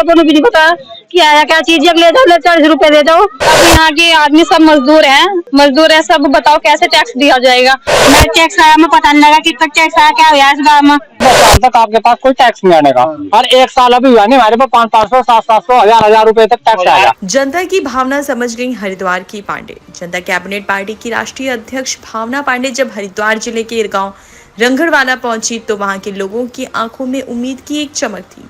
अपन भी नहीं पता कि आया क्या चीज है, ले जाओ 40 रुपए दे दो। अब यहाँ के आदमी सब मजदूर है सब, बताओ कैसे टैक्स दिया जाएगा। मैं टैक्स आया, मैं पता नहीं लगा कितना टैक्स आया, क्या हुआ इस गाँव में। 10 साल तक आपके पास कोई टैक्स नहीं आने का, और 1 साल अभी हुआ नहीं, हमारे पास 500, 700, 1000 रुपए तक टैक्स आएगा। जनता की भावना समझ गई हरिद्वार की पांडे। जनता कैबिनेट पार्टी की राष्ट्रीय अध्यक्ष भावना पांडे जब हरिद्वार जिले के गांव रंगड़वाला पहुंची तो वहां के लोगों की आंखों में उम्मीद की एक चमक थी,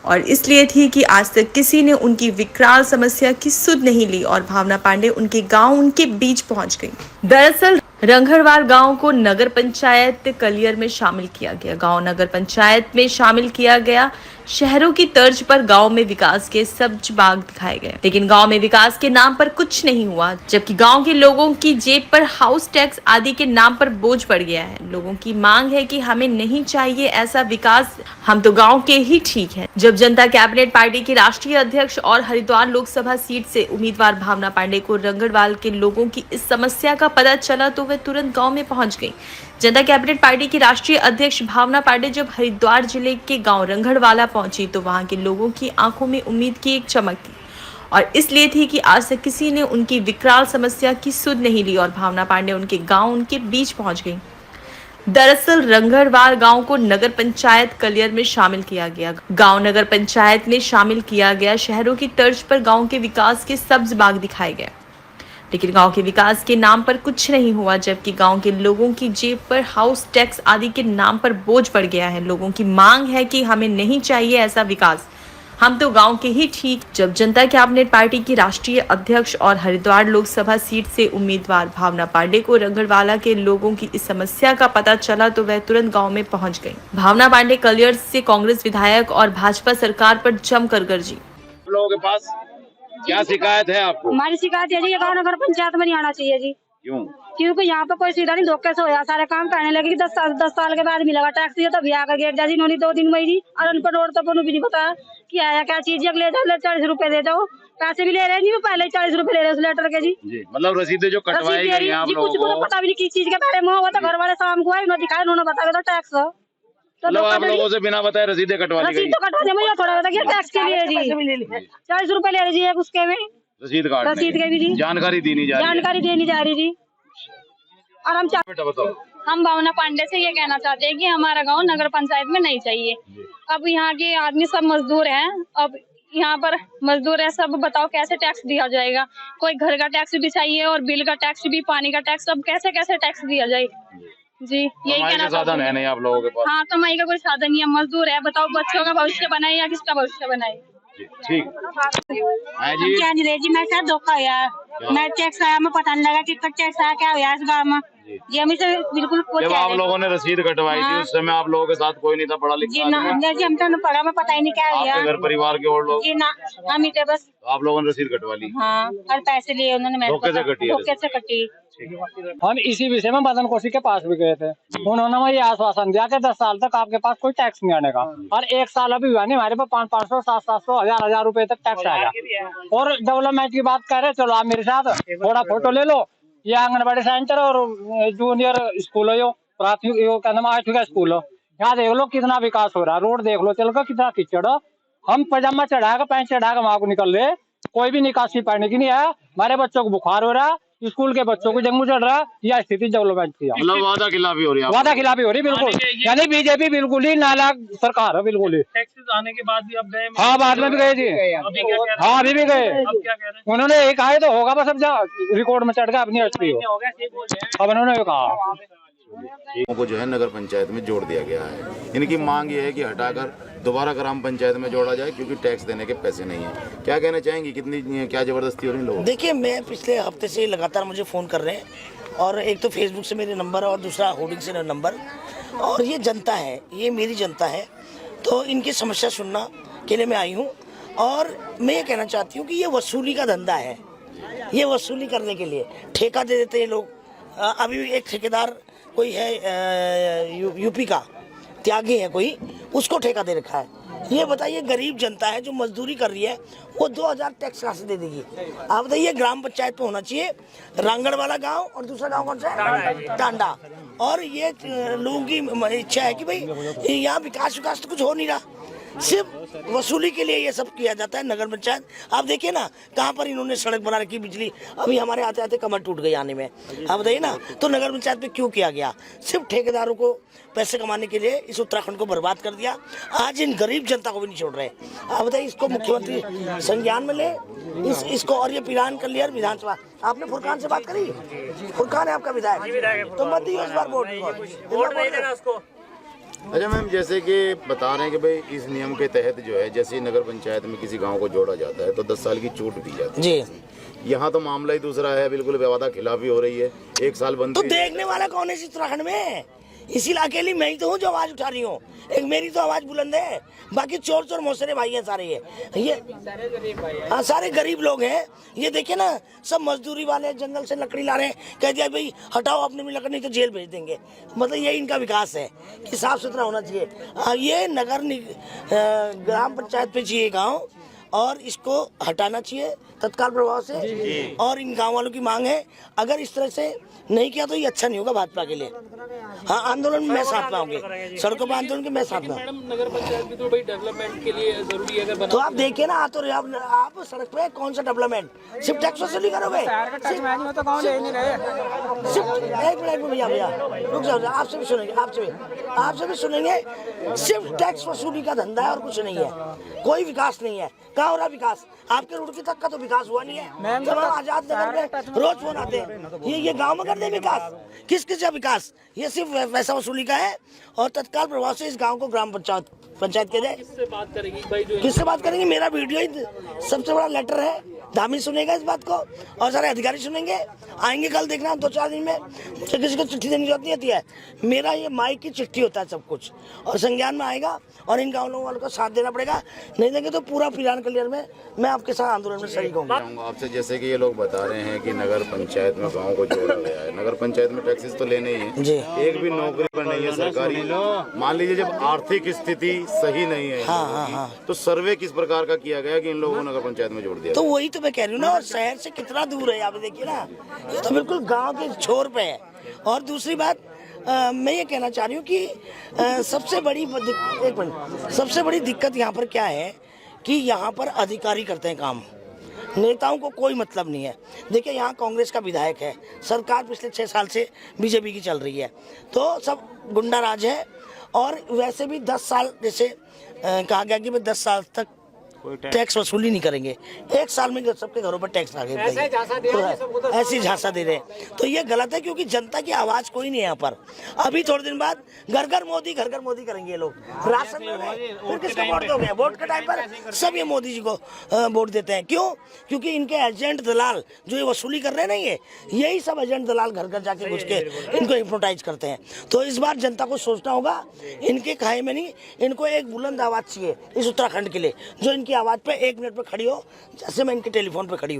और इसलिए थी कि आज तक किसी ने उनकी विकराल समस्या की सुध नहीं ली और भावना पांडे उनके गांव उनके बीच पहुंच गई। दरअसल रंगड़वाल गांव को नगर पंचायत कलियर में शामिल किया गया। गांव नगर पंचायत में शामिल किया गया। शहरों की तर्ज पर गांव में विकास के सब्ज बाग दिखाए गए, लेकिन गांव में विकास के नाम पर कुछ नहीं हुआ, जबकि गांव के लोगों की जेब पर हाउस टैक्स आदि के नाम पर बोझ पड़ गया है। लोगों की मांग है कि हमें नहीं चाहिए ऐसा विकास, हम तो गांव के ही ठीक हैं। जब जनता कैबिनेट पार्टी के राष्ट्रीय अध्यक्ष और हरिद्वार लोकसभा सीट से उम्मीदवार भावना पांडे को रंगड़वाल के लोगों की इस समस्या का पता चला तो वे तुरंत गांव में पहुंच गई। जनता कैबिनेट पार्टी की राष्ट्रीय अध्यक्ष भावना पांडे जब हरिद्वार जिले के गांव रंगड़वाला पहुंची तो वहां के लोगों की आंखों में उम्मीद की एक चमक थी, और इसलिए थी कि आज तक किसी ने उनकी विकराल समस्या की सुध नहीं ली और भावना पांडे उनके गांव उनके बीच पहुंच गई। दरअसल रंगड़वाल गांव को नगर पंचायत कलियर में शामिल किया गया। गांव नगर पंचायत में शामिल किया गया। शहरों की तर्ज पर गांव के विकास के सब्ज बाग दिखाए गए, लेकिन गांव के विकास के नाम पर कुछ नहीं हुआ, जबकि गांव के लोगों की जेब पर हाउस टैक्स आदि के नाम पर बोझ पड़ गया है। लोगों की मांग है कि हमें नहीं चाहिए ऐसा विकास, हम तो गांव के ही ठीक। जब जनता कैबिनेट पार्टी की राष्ट्रीय अध्यक्ष और हरिद्वार लोकसभा सीट से उम्मीदवार भावना पांडे को रंगड़वाला के लोगों की इस समस्या का पता चला तो वह तुरंत गांव में पहुंच गई। भावना पांडे कलियर से कांग्रेस विधायक और भाजपा सरकार पर जमकर गरजी। लोगों के पास क्या शिकायत है आपको? हमारी शिकायत है जी, ये गाँव नगर पंचायत में नहीं आना चाहिए जी। क्यों? क्योंकि यहाँ पे कोई सीधा नहीं, धोखे से होया सारे काम करने लगे। 10 साल के बाद मिलेगा टैक्स, दिया तब आकर गेट जा जिन्होंने 2 दिन में ही, और उन पर रोड तो भी नहीं पता कि आया क्या चीज है, ले जाओ 40 रुपए दे दो। पैसे भी ले रहे नहीं, पहले 40 रुपए ले रहे उस लेटर के जी। मतलब रसीदें जो कटवाई गई आप लोगों को, कुछ पता भी नहीं किस चीज के बारे में। वो तो घर वाले शाम को आए, उन्होंने दिखाया, उन्होंने बताया तो टैक्स। तो मतलब आप लोगों से बिना बताए रसीदें कटवा ली गई? रसीद तो कटवाने में थोड़ा बता टैक्स के लिए जी 40 रुपए ले रही जी उसके में, रसीद के भी जी जानकारी दी नहीं जा रही, जानकारी देनी जा रही जी। और हम बताओ। हम भावना पांडे से ये कहना चाहते हैं कि हमारा गांव नगर पंचायत में नहीं चाहिए। अब यहाँ के आदमी सब मजदूर हैं, अब यहाँ पर मजदूर है सब, बताओ कैसे टैक्स दिया जाएगा। कोई घर का टैक्स भी चाहिए और बिल का टैक्स भी, पानी का टैक्स, अब कैसे कैसे टैक्स दिया जाए जी। यही कहना साधन है नहीं आप लोगों के पास? हाँ, कमाई का कोई साधन नहीं है, मजदूर है, बताओ बच्चों का भविष्य बनाए या किसका भविष्य बनाए। ठीक क्या नहीं रही जी, मैं क्या धोखा यार, मैं टैक्स आया, मैं पता नहीं लगा कितना टैक्स आया, क्या हुआ इस गाँव में जी। हमें से बिल्कुल जब आप लोगों ने रसीद कटवाई थी उस समय आप लोगों के साथ कोई नहीं था पढ़ा लिखा? जी ना जी, हम तो पढ़ा, मैं पता ही नहीं क्या हुआ। घर परिवार के और लोग? जी ना, हम ही थे बस। आप लोगों ने रसीद कटवा ली? हाँ, और पैसे लिए उन्होंने, धोखे से कटी? हम इसी विषय में मदन कोशी के पास भी गए थे, उन्होंने मुझे आश्वासन दिया कि 10 साल तक आपके पास कोई टैक्स नहीं आने का, और 1 साल अभी हुआ नहीं, हमारे पास 500, 700, 1000 रुपए तक टैक्स आएगा। और डेवलपमेंट की बात कर रहे, चलो आप मेरे साथ थोड़ा फोटो ले लो। ये आंगनबाड़ी सेंटर और जूनियर स्कूल हो, प्राथमिक क्या नाम 8वीं का स्कूल हो, यहाँ देख लो कितना विकास हो रहा है। रोड देख लो चल कर कितना कीचड़ हो, हम पजामा चढ़ाकर पैंट चढ़ाकर वहां को निकल रहे, कोई भी निकासी पाने की नहीं है। हमारे बच्चों को बुखार हो रहा, स्कूल के बच्चों को डेंगू चढ़ रहा, यह स्थिति डेवलपमेंट की है। मतलब वादा खिलाफी हो रही है? वादा खिलाफी हो रही बिल्कुल, यानी बीजेपी बिल्कुल ही नालायक सरकार है, बिल्कुल ही। टैक्सेस आने के बाद भी अब गए? हाँ, बाद में भी गए जी। हाँ, अभी भी गए। उन्होंने एक आए तो होगा बस, अब जा रिकॉर्ड में चढ़ गया अपनी एसपी हो, अब उन्होंने कहा को जो है नगर पंचायत में जोड़ दिया गया है। इनकी मांग ये है कि हटाकर दोबारा ग्राम पंचायत में जोड़ा जाए, क्योंकि टैक्स देने के पैसे नहीं है। क्या कहना चाहेंगी, कितनी क्या जबरदस्ती हो रही है लोगों? देखिए, मैं पिछले हफ्ते से लगातार मुझे फ़ोन कर रहे हैं, और एक तो फेसबुक से मेरे नंबर और दूसरा होर्डिंग से नंबर, और ये जनता है, ये मेरी जनता है, तो इनकी समस्या सुनना के लिए मैं आई हूँ। और मैं ये कहना चाहती हूँ कि ये वसूली का धंधा है, ये वसूली करने के लिए ठेका दे देते हैं लोग। अभी एक ठेकेदार कोई है यूपी का, त्यागी है कोई, उसको ठेका दे रखा है। ये बताइए, गरीब जनता है जो मजदूरी कर रही है, वो 2000 टैक्स कहाँ से दे देगी? आप बताइए, ग्राम पंचायत पे होना चाहिए रांगड़वाला गांव, और दूसरा गांव कौन सा है? टांडा। और ये लोगों की इच्छा है कि भाई यहाँ विकास तो कुछ हो नहीं रहा, सिर्फ वसूली के लिए ये सब किया जाता है नगर पंचायत। आप देखिए ना कहाँ पर इन्होंने सड़क बना रखी, बिजली अभी हमारे आते आते कमर टूट गई आने में। आप बताइए ना, तो नगर पंचायत पे क्यों किया गया? सिर्फ ठेकेदारों को पैसे कमाने के लिए इस उत्तराखंड को बर्बाद कर दिया। आज इन गरीब जनता को भी नहीं छोड़ रहे। आप बताइए, इसको मुख्यमंत्री संज्ञान में ले इसको। और ये पिरान कर लिया विधानसभा। आपने फुरकान से बात करी? फुरकान है आपका विधायक, तो मत दियो इस बार वोट नहीं देना उसको। अच्छा मैम, जैसे कि बता रहे हैं कि भाई इस नियम के तहत जो है, जैसे नगर पंचायत में किसी गांव को जोड़ा जाता है तो 10 साल की छूट दी जाती है जी। यहाँ तो मामला ही दूसरा है, बिल्कुल वादा खिलाफी हो रही है, 1 साल बंद। तो देखने वाला कौन है इस उत्तराखंड में? इसीलिए अकेली मैं ही तो हूँ जो आवाज उठा रही हूँ। एक मेरी तो आवाज बुलंद है, बाकी चोर चोर मौसरे भाई हैं सारे। ये हाँ, सारे गरीब लोग हैं। ये देखिए ना, सब मजदूरी वाले जंगल से लकड़ी ला रहे हैं। कह दिया भाई हटाओ अपने में लकड़ी, नहीं तो जेल भेज देंगे। मतलब ये इनका विकास है कि साफ सुथरा होना चाहिए। ये ग्राम पंचायत पे चाहिए गाँव, और इसको हटाना चाहिए तत्काल प्रभाव से। और इन गांव वालों की मांग है, अगर इस तरह से नहीं किया तो ये अच्छा नहीं होगा भाजपा के लिए। हाँ, आंदोलन में मैं साथ में आऊंगी, सड़कों पर आंदोलन के मैं साथ में। मैडम, नगर पंचायत भी तो भाई डेवलपमेंट के लिए जरूरी है। अगर तो आप देखिए ना, तो आप सड़क पे कौन सा डेवलपमेंट? सिर्फ टैक्स वसूली करोगे? सिर्फ एक मिनट में भैया रुक जाओ, आपसे भी सुनेंगे। सिर्फ टैक्स वसूली का धंधा है और कुछ नहीं है। कोई विकास नहीं है। कहाँ हो रहा विकास? आपके रुड़की तक का तो विकास हुआ नहीं है। जब हम आजाद नगर में रोज फोन आते हैं, ये गांव में कर दे विकास। किस का विकास? ये सिर्फ पैसा वसूली का है। और तत्काल प्रभाव से इस गांव को ग्राम पंचायत के दे। किससे बात करेंगी भाई? किससे बात करेंगे? मेरा वीडियो ही सबसे बड़ा लेटर है। धामी सुनेगा इस बात को और सारे अधिकारी सुनेंगे। आएंगे कल, देखना 2-4 दिन में। मुझे किसी को चिट्ठी देने की जरूरत नहीं होती है। मेरा ये माइक की चिट्ठी होता है सब कुछ, और संज्ञान में आएगा। और इन गाँव वालों को साथ देना पड़ेगा, नहीं देंगे तो पूरा पिरान क्लियर में मैं आपके साथ आंदोलन में शरीक होऊंगा। आपसे जैसे कि ये लोग बता रहे हैं कि नगर पंचायत में गाँव को जोड़ा गया है, नगर पंचायत में टैक्सेस तो लेने ही है जी। एक भी नौकरी पर नहीं है सरकारी। मान लीजिए जब आर्थिक स्थिति सही नहीं है तो सर्वे किस प्रकार का किया गया कि इन लोगों को नगर पंचायत में जोड़ दिया? तो वही तो मैं कह रही हूँ ना, और शहर से कितना दूर है। आप देखिए ना, ये तो बिल्कुल गांव के छोर पे है। और दूसरी बात, मैं ये कहना चाह रही हूँ कि सबसे बड़ी दिक्कत यहाँ पर क्या है कि यहाँ पर अधिकारी करते हैं काम, नेताओं को कोई मतलब नहीं है। देखिए, यहाँ कांग्रेस का विधायक है, सरकार पिछले 6 साल से बीजेपी की चल रही है, तो सब गुंडा राज है। और वैसे भी 10 साल जैसे कहा गया कि 10 साल तक टैक्स वसूली नहीं करेंगे। 1 साल में सबके घरों पर टैक्स आ गए, ऐसी झांसा दे रहे हैं। तो ये गलत है, क्योंकि जनता की आवाज कोई नहीं है यहाँ पर। अभी थोड़े दिन बाद घर घर मोदी करेंगे ये लोग। राशन में फिर किसको वोट दोगे? वोट के टाइम पर सब ये मोदी जी को वोट देते हैं। क्यों? क्योंकि इनके एजेंट दलाल जो ये वसूली कर रहे हैं ना, यही सब एजेंट दलाल घर घर जाके घुस के इनको हिप्नोटाइज करते हैं। तो इस बार जनता को सोचना होगा, इनके खाए में नहीं, इनको एक बुलंद आवाज चाहिए इस उत्तराखंड के लिए, जो इनकी आवाज पे 1 मिनट पे खड़ी हो, जैसे मैं इनके टेलीफोन पे खड़ी हुई।